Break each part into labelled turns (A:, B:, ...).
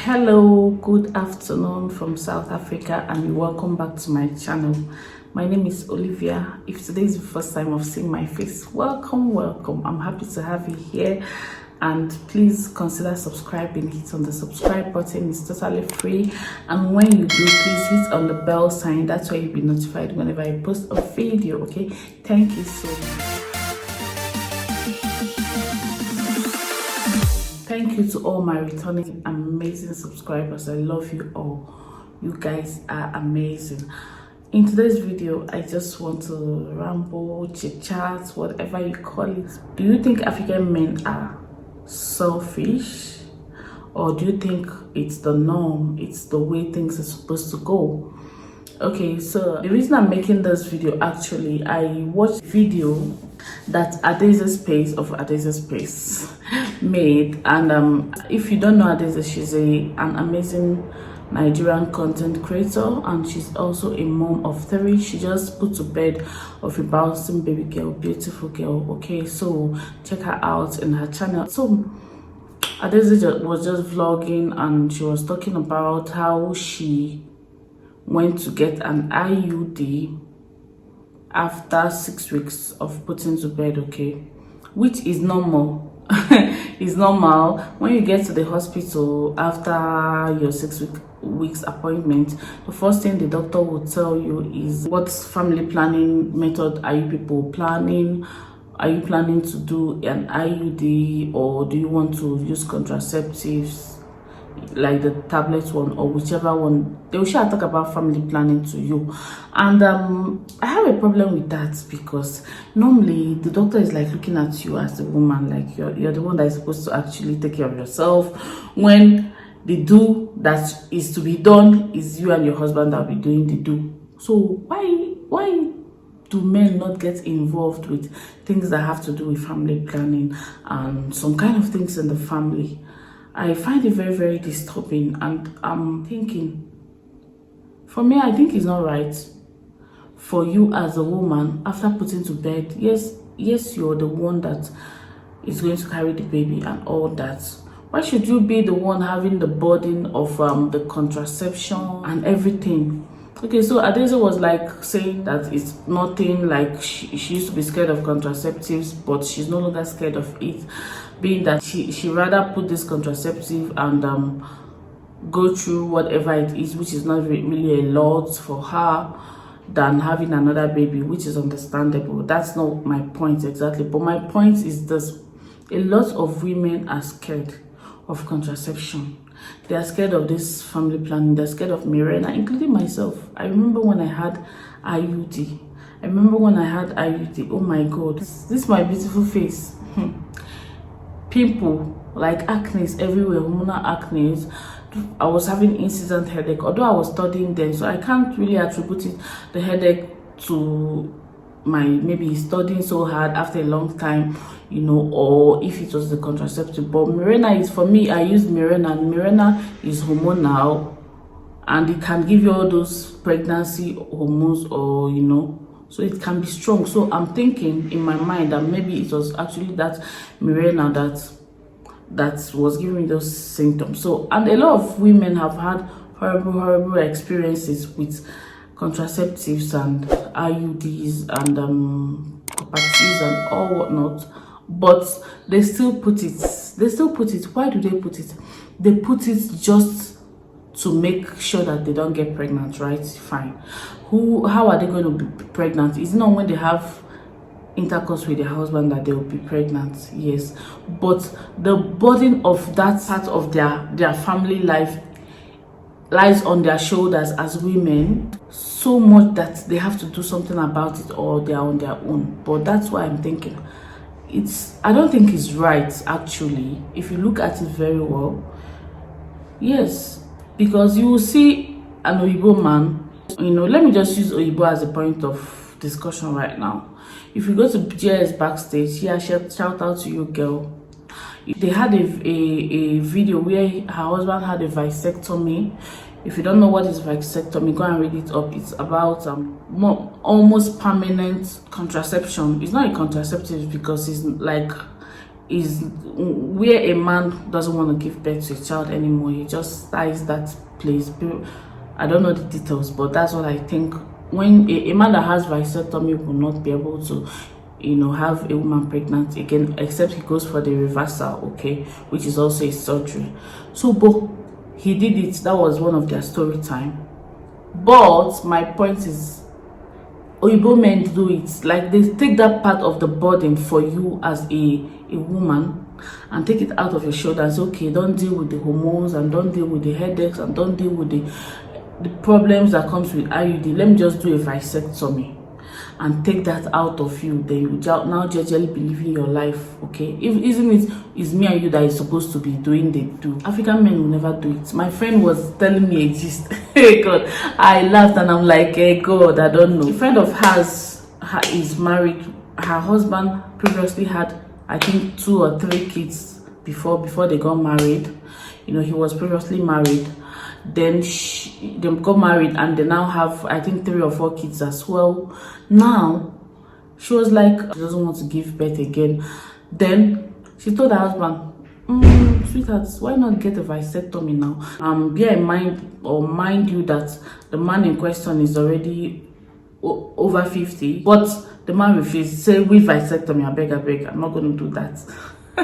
A: Hello, good afternoon from South Africa, and welcome back to my channel. My name is Olivia. If today is the first time of seeing my face, welcome. I'm happy to have you here, and please consider subscribing. Hit on the subscribe button. It's totally free, and when you do, please hit on the bell sign. That's why you'll be notified whenever I post a video. Okay, thank you so much. Thank you to all my returning amazing subscribers. I love you all. You guys are amazing. In today's video, I just want to ramble, chit chat, whatever you call it. Do you think African men are selfish, or do you think it's the norm, it's the way things are supposed to go? Okay, so the reason I'm making this video, actually, I watched a video that Adaeze made, and if you don't know Adaeze, she's an amazing Nigerian content creator, and she's also a mom of 3. She just put to bed of a bouncing baby girl, beautiful girl. Okay, so check her out in her channel. So Adaeze was just vlogging, and she was talking about how she went to get an IUD after 6 weeks of putting to bed, okay, which is normal. It's normal when you get to the hospital after your 6 weeks appointment. The first thing the doctor will tell you is, what family planning method are you people planning? Are you planning to do an IUD, or do you want to use contraceptives, like the tablet one or whichever one? They will share talk about family planning to you, and I have a problem with that, because normally the doctor is like looking at you as a woman, like you're the one that is supposed to actually take care of yourself, when the do that is to be done is you and your husband that will be doing the do. So why do men not get involved with things that have to do with family planning and some kind of things in the family? I find it very, very disturbing, and I'm thinking, for me, I think it's not right for you as a woman, after putting to bed, yes, you're the one that is going to carry the baby and all that. Why should you be the one having the burden of the contraception and everything? Okay, so Adaeze was like saying that it's nothing, like she used to be scared of contraceptives, but she's no longer scared of it, being that she rather put this contraceptive and go through whatever it is, which is not really a lot for her, than having another baby, which is understandable. That's not my point exactly, but my point is this: a lot of women are scared of contraception. They are scared of this family planning. They're scared of mirena, including myself. I remember when I had IUD. Oh my God, this is my beautiful face. Pimple, like acne everywhere, hormonal acne. I was having instant headache, although I was studying then, so I can't really attribute the headache to my maybe studying so hard after a long time, you know, or if it was the contraceptive. But mirena is, for me, I used mirena, and mirena is hormonal, and it can give you all those pregnancy hormones, or you know, so it can be strong. So I'm thinking in my mind that maybe it was actually that mirena that was giving me those symptoms. So, and a lot of women have had horrible experiences with contraceptives and IUDs and properties and all whatnot, but they still put it. Why do they put it? They put it just to make sure that they don't get pregnant, right? Fine. How are they going to be pregnant? Is it not when they have intercourse with their husband that they will be pregnant? Yes, but the burden of that part of their family life lies on their shoulders as women, so much that they have to do something about it, or they are on their own. But that's why I'm thinking I don't think it's right, actually, if you look at it very well. Yes, because you will see an Oyibo man, you know, let me just use Oyibo as a point of discussion right now. If you go to JS backstage, yeah, shout out to you, girl. They had a video where her husband had a vasectomy. If you don't know what is vasectomy, go and read it up. It's about almost permanent contraception. It's not a contraceptive, because it's like is where a man doesn't want to give birth to a child anymore. He just ties that place. I don't know the details, but that's what I think. When a man that has vasectomy will not be able to, you know, have a woman pregnant again, except he goes for the reversal, okay, which is also a surgery. So, but he did it. That was one of their story time. But my point is, Oyibo men do it. Like, they take that part of the burden for you as a woman and take it out of your shoulders. Okay, don't deal with the hormones, and don't deal with the headaches, and don't deal with the problems that comes with IUD. Let me just do a vasectomy and take that out of you. Then you now gradually be living your life, okay? Isn't it's me and you that is supposed to be doing the do. African men will never do it. My friend was telling me a gist. Hey God, I laughed and I'm like, hey God, I don't know. A friend of hers is married. Her husband previously had, I think, 2 or 3 kids before they got married. You know, he was previously married. Then they got married and they now have, I think, 3 or 4 kids as well. Now she was like, she doesn't want to give birth again. Then she told her husband, sweetheart, why not get a vasectomy now? Bear in mind, or mind you, that the man in question is already over 50, but the man refused. Say, with vasectomy, I beg, I'm not going to do that.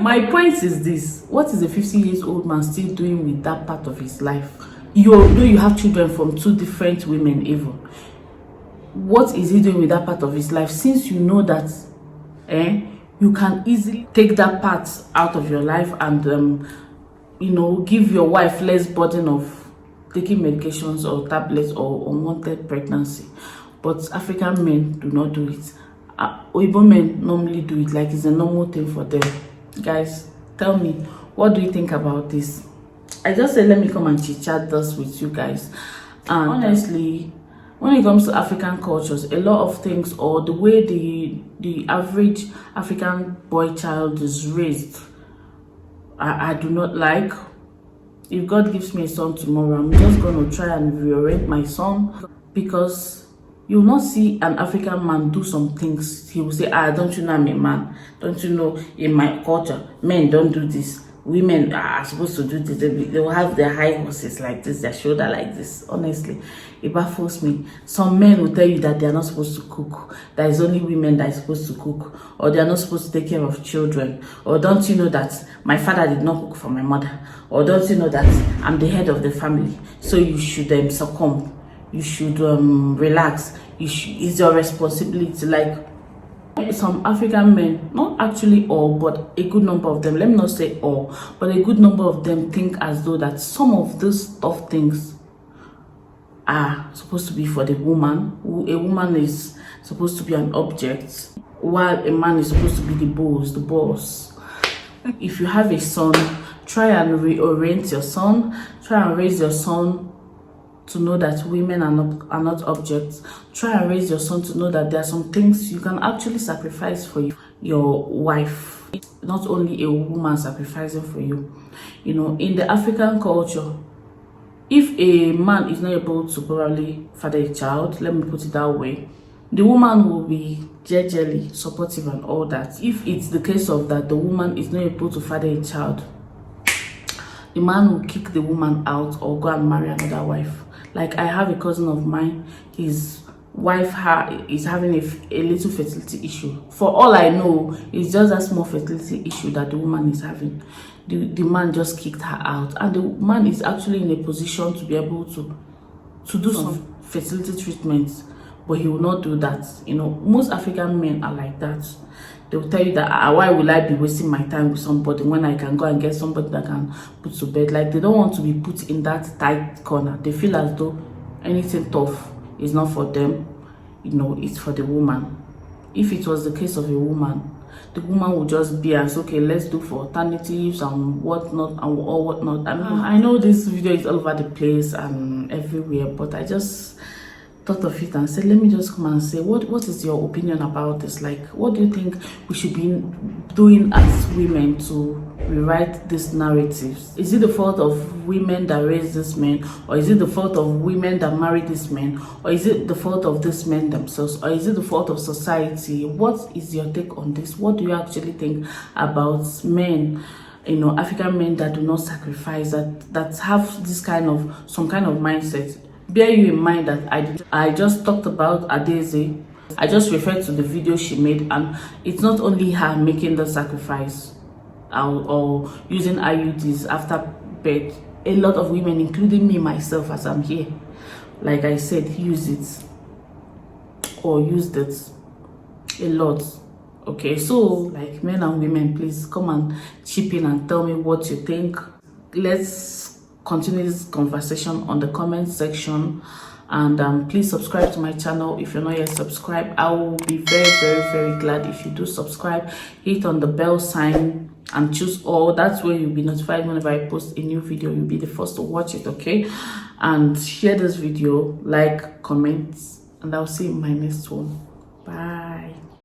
A: My point is this: what is a 50-year-old man still doing with that part of his life? You know, you have children from 2 different women even. What is he doing with that part of his life? Since you know that you can easily take that part out of your life and you know, give your wife less burden of taking medications or tablets or unwanted pregnancy. But African men do not do it. Oyibo men normally do it like it's a normal thing for them. Guys, tell me, what do you think about this? I just said let me come and chit-chat this with you guys. And honestly, when it comes to African cultures, a lot of things, or the way the average African boy child is raised, I do not like. If God gives me a son tomorrow, I'm just going to try and reorient my son, because you will not see an African man do some things. He will say, don't you know I'm a man? Don't you know in my culture, men don't do this. Women are supposed to do this. They will have their high horses like this, their shoulder like this. Honestly, it baffles me. Some men will tell you that they are not supposed to cook. That is only women that are supposed to cook. Or they are not supposed to take care of children. Or don't you know that my father did not cook for my mother? Or don't you know that I'm the head of the family? So you should succumb. You should relax. It's your responsibility. Like, some African men, not actually all, but a good number of them, let me not say all, but a good number of them think as though that some of these tough things are supposed to be for the woman. A woman is supposed to be an object, while a man is supposed to be the boss. If you have a son, try and reorient your son. Try and raise your son to know that women are not objects. Try and raise your son to know that there are some things you can actually sacrifice for your wife. Not only a woman sacrificing for you. You know, in the African culture, if a man is not able to probably father a child, let me put it that way, the woman will be generally supportive and all that. If it's the case of that the woman is not able to father a child, the man will kick the woman out or go and marry another wife. Like, I have a cousin of mine, his wife is having a little fertility issue. For all I know, it's just a small fertility issue that the woman is having. The man just kicked her out, and the man is actually in a position to be able to do some fertility treatments, but he will not do that. You know, most African men are like that. They will tell you that why will I be wasting my time with somebody when I can go and get somebody that can put to bed. Like, they don't want to be put in that tight corner. They feel as though anything tough is not for them. You know, it's for the woman. If it was the case of a woman, the woman would just be as, okay, let's do for alternatives and whatnot and all whatnot. I mean, I know this video is all over the place and everywhere, but I just thought of it and said, let me just come and say, what is your opinion about this? Like, what do you think we should be doing as women to rewrite these narratives? Is it the fault of women that raise these men, or is it the fault of women that marry these men, or is it the fault of these men themselves, or is it the fault of society? What is your take on this? What do you actually think about men, you know, African men that do not sacrifice, that have this kind of some kind of mindset? Bear you in mind that I just talked about Adaeze. I just referred to the video she made, and it's not only her making the sacrifice or using IUDs after birth. A lot of women, including me myself as I'm here, like I said, use it or used it a lot. Okay, so like, men and women, please come and chip in and tell me what you think. Let's continue this conversation on the comment section, and please subscribe to my channel if you're not yet subscribed. I will be very glad if you do subscribe. Hit on the bell sign and choose all. That's where you'll be notified whenever I post a new video. You'll be the first to watch it. Okay, and share this video, like, comment, and I'll see you in my next one. Bye.